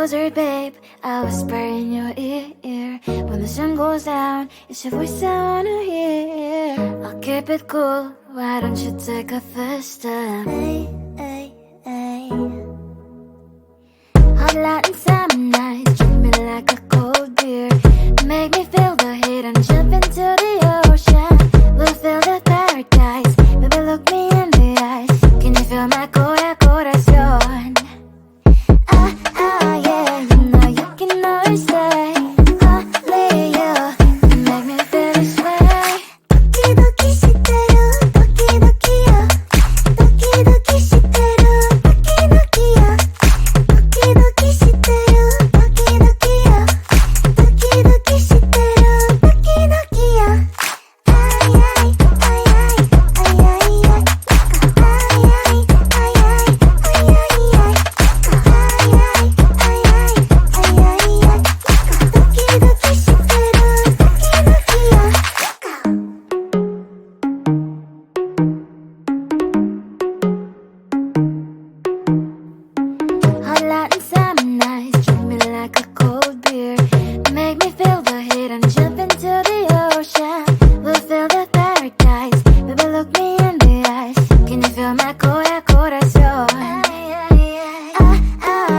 closer, babe, I'll whisper in your ear. When the sun goes down, it's your voice I wanna hear. I'll keep it cool, why don't you take a first step? Hey, hey, hey. Hot Latin summer nights, treat me like a cold beer. Make me feel the heat and jump into the ocean. We'll feel the paradise, baby, look me in the eyes. Can you feel my corazón? Yeah, you know you can always stay. Only you can make me feel this way. 도끼도끼 시대로 도끼도끼야. 도끼도끼 시대로 도끼도끼야. 도끼도끼 시대로 도끼도끼야. 도끼도끼 시대로 도끼도끼야. Hot Latin summer nights, treat me like a cold beer. Make me feel the heat and jump into the ocean. We'll feel the paradise, baby, look me in the eyes. Can you feel my corazón?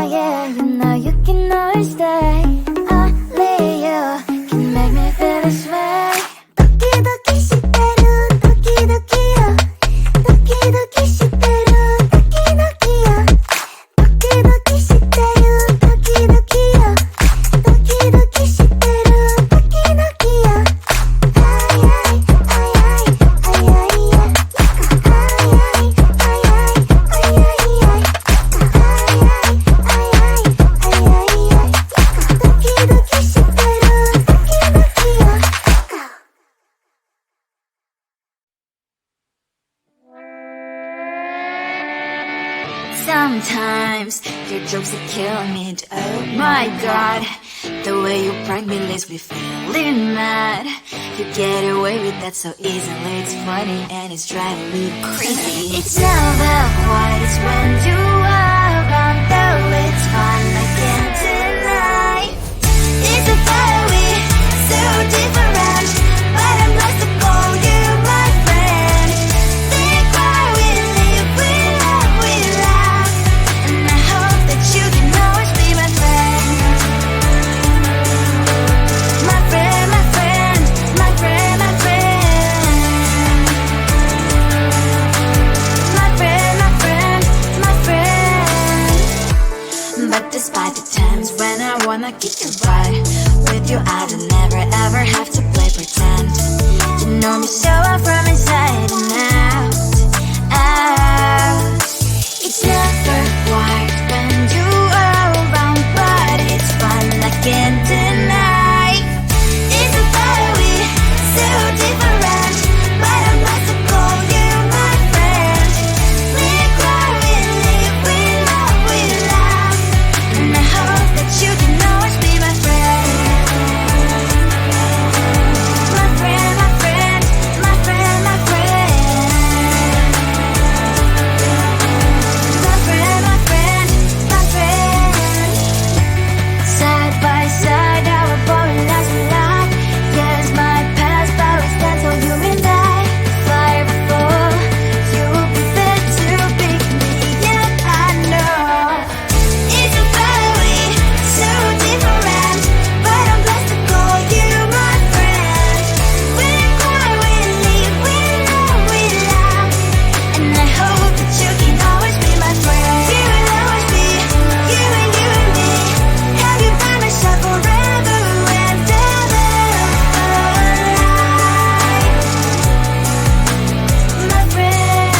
Yeah, you know you can always stay. Only you can make me feel this way. 도끼도끼 시대로 도끼도끼야. 도끼도끼 시대로 도끼도끼야. 도끼도끼 시대로 도끼도끼야. 도끼도끼 시대로 도끼도끼야. Sometimes your jokes are killing me. Oh my god, the way you prank me leaves me feeling mad. You get away with that so easily. It's funny and it's driving me crazy. It's never quite as when you are around, though it's fun, I can't deny. It's a fiery, so different, but I'm lost to call you my friend. Think why we live, we love, we laugh, and I hope that you can always be my friend. My friend, my friend, my friend, my friend. My friend, my friend, my friend. But despite the times when I wanna kick your butt, with you I don't never ever have to play pretend. You know me so well from inside and out, out. It's never quite when you are around, but it's fun, I can't deny. It's a fiery, so different, but I'm not to call you my friend. We cry, we live, we love, we laugh, and I hope that you can always be my friend. My friend, my friend, my friend, my friend. My friend, my friend, my friend. Side by side, our body lies a lot. Yes, my past, but we stand so you and I. Fire before you prefer to pick me up, I know. It's a fiery, so different, but I'm blessed to call you my friend. We cry, we live, we love, we laugh, and I hope that you can always be my friend. You will always be, you and me. Have you by my side forever and ever. My friend.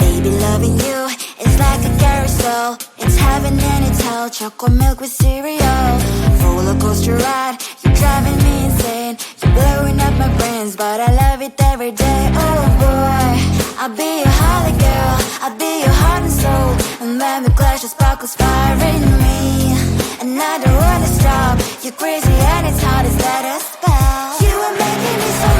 Baby, loving you is like a carousel. It's heaven and it's hell. Chocolate milk with cereal. Roller coaster ride. You're driving me insane. You're blowing up my brains, but I love it every day. Oh boy, I'll be your holly girl. I'll be your heart and soul. And when we clash, the sparkles fire in me. And I don't wanna stop. You're crazy and it's hard as that a spell. You are making me so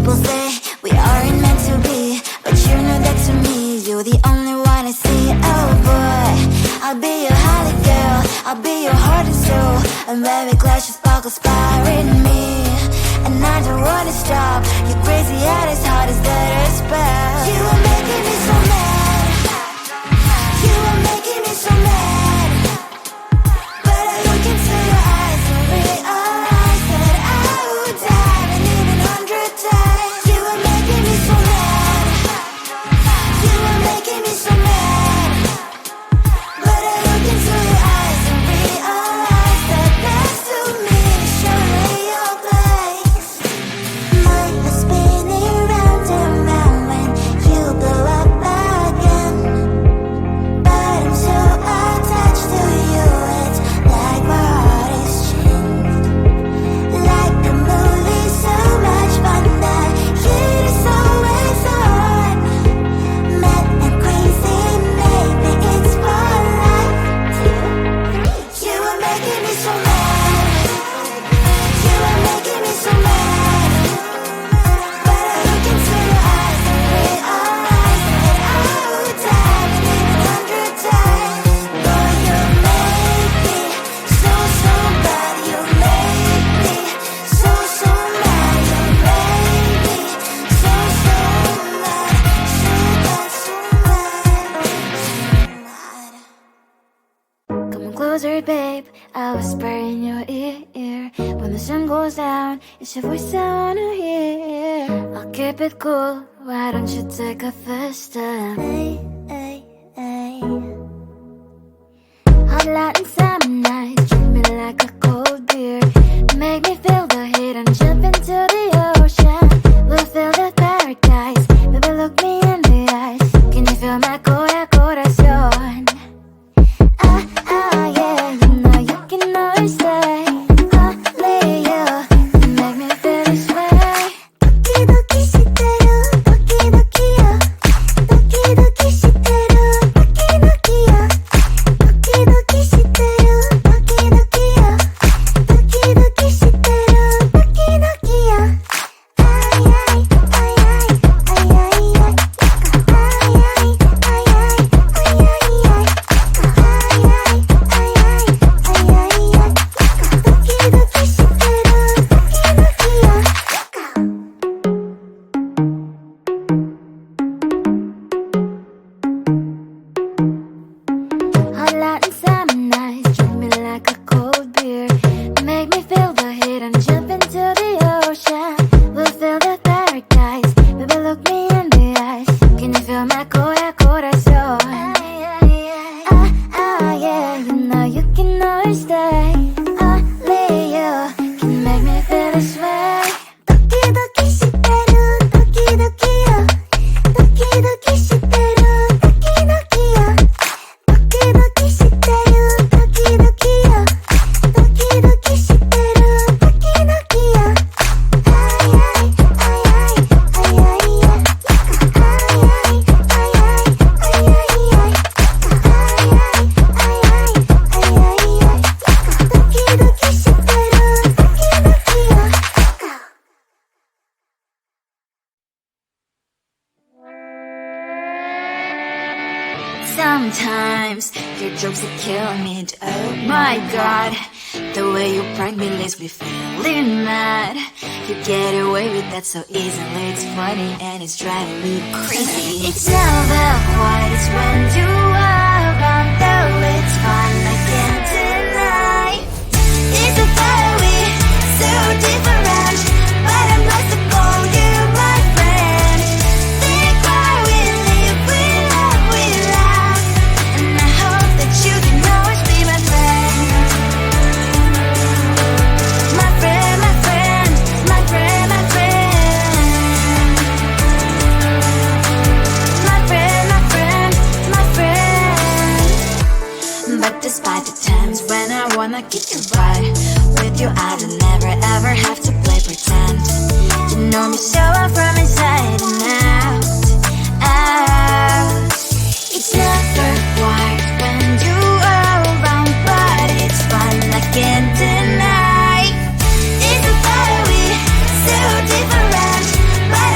People say we aren't meant to be, but you know that to me, you're the only one I see. Oh boy, I'll be your holly girl, I'll be your heart and soul, and baby glass your sparkle inspiring me. And I don't wanna stop, your crazy head is hard as that spell. You are making me so mad, you are making me so mad. But I look into your eyes and realize that I would die and even 100 times. You are making me so mad, you are making me so mad. But I look into your eyes and realize that next to me is surely your place. Mind is spinning round and round when you blow up again. But I'm so attached to you, it's like my heart is chained. Like a movie, so much fun that heat is always on. Mad and crazy, maybe it's for life. You are making me so mad, you are making me so mad. But I look into your eyes and realize that I would die and even 100 times. Boy, you make me so, so bad. You make me so, so mad. You make me so, so mad. So mad. Come on closer, babe, I'll whisper in your ear. When the sun goes down, it's your voice I wanna hear. I'll keep it cool, why don't you take a first step? Hey, hey, hey. Hot light and summer night, treat me like a cold beer. Make me feel the heat and jump into the ocean. We'll feel the paradise, baby look me in the eyes. Can you feel my corazón? Yeah, you know you can always say only you can make me feel this way. 도끼도끼 시대로 도끼도끼요, 도끼도끼 시대로 도끼도끼요, 도끼도끼 시대로 도끼도끼요, 도끼도끼 시대로 도끼도끼요. 아이아이 아이아이 아이아이 아이아이 아이아이 Hot light and summer nights, treat me like a cold beer. Make me feel the heat and jump into the ocean. We'll feel the paradise, baby look me in the eyes. Can you feel my corazón? Yeah, you know you can always stay. Only you can make me feel this way. 도끼도끼 시대로 도끼도끼요, 도끼도끼 시대로 도끼도끼요, 도끼도끼 시대로 도끼도끼요, 도끼도끼 시대로 도끼도끼요. 아이아이 아이아이 아이아이 아이아이 아이아이 Sometimes your jokes are killing me. Oh my god, the way you prank me leaves me feeling mad. You get away with that so easily. It's funny and it's driving me crazy. It's never quiet, it's when you are around. Though it's fun, I can't deny. It's a very so different, but I'm lost to call you my friend. Think why we live, we love, we laugh, and I hope that you can always be my friend. My friend, my friend, my friend, my friend. My friend, my friend, my friend. But despite the times when I wanna get you right, with you I don't never ever have to play pretend. You know me so well from inside and out, out. It's never quiet when you are around, but it's fun, I can't deny. It's a very so different, but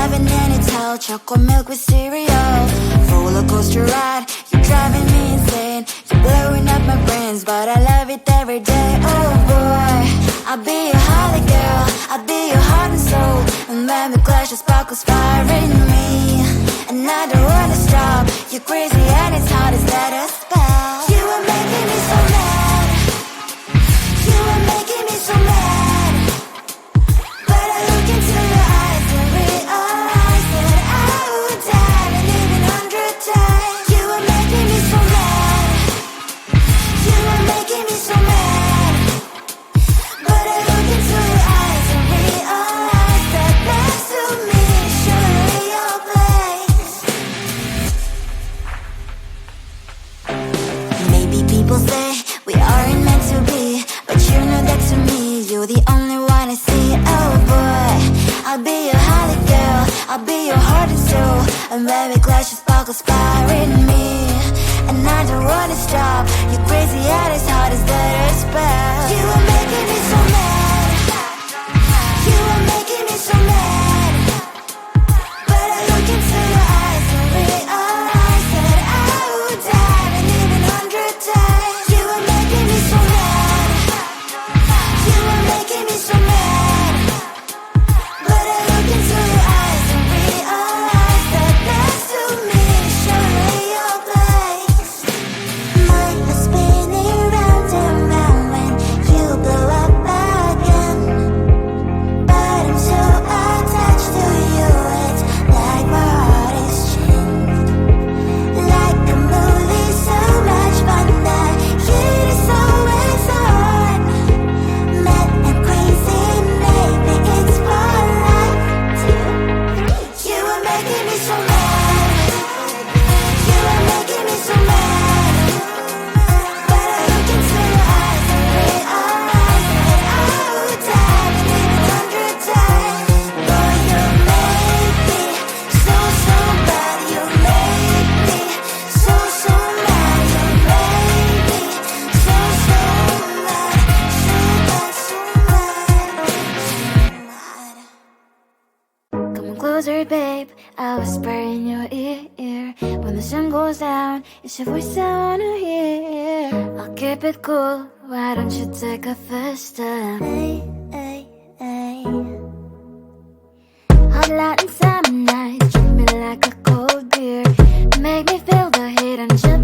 driving anytime, chocolate milk with cereal. Roller coaster ride, you're driving me insane. You're blowing up my brains, but I love it every day. Oh boy, I'll be your holly girl, I'll be your heart and soul. And when we clash, the sparkles fire in me. And I don't wanna stop, you're crazy and it's hard as let us spell. You are making me so mad, you are making me so mad. But I look into your eyes and realize that I would die and even 100 times. You are making me so mad, you are making me so mad. But I look into your eyes and realize that next to me is surely your place. Maybe people say we aren't meant to be, but you know that to me you're the only one I see. Oh boy, I'll be your holly girl, I'll be your heart and soul. And when we clash, the sparkles fire in me. And I don't wanna stop, you're crazy and as hard as that spell. You are making me so mad, you are making me so mad. But I look into your eyes and realize that I would die and even 100 times. You are making me so mad, you are making me so mad. But I look into your eyes and realize that next to me is surely your place. Mind was spinning round and round when you blow up again. But I'm so attached to you, it's like my heart is chained. Like a movie, so much fun that it is always on. Mad and crazy, maybe it's for life too. You are making me so mad, you are making me so mad. But I look into your eyes and realize that I would die and even 100 times. Boy, you make me so, so bad. You make me so, so mad. You make me so, so mad. So bad, so mad, so mad. Come closer, babe, I'll whisper in your ear. When the sun goes down, it's your voice I wanna hear. I'll keep it cool, why don't you take a first step? Hey, hey, hey. Hot light in summer nights, treat me like a cold beer. Make me feel the heat and chill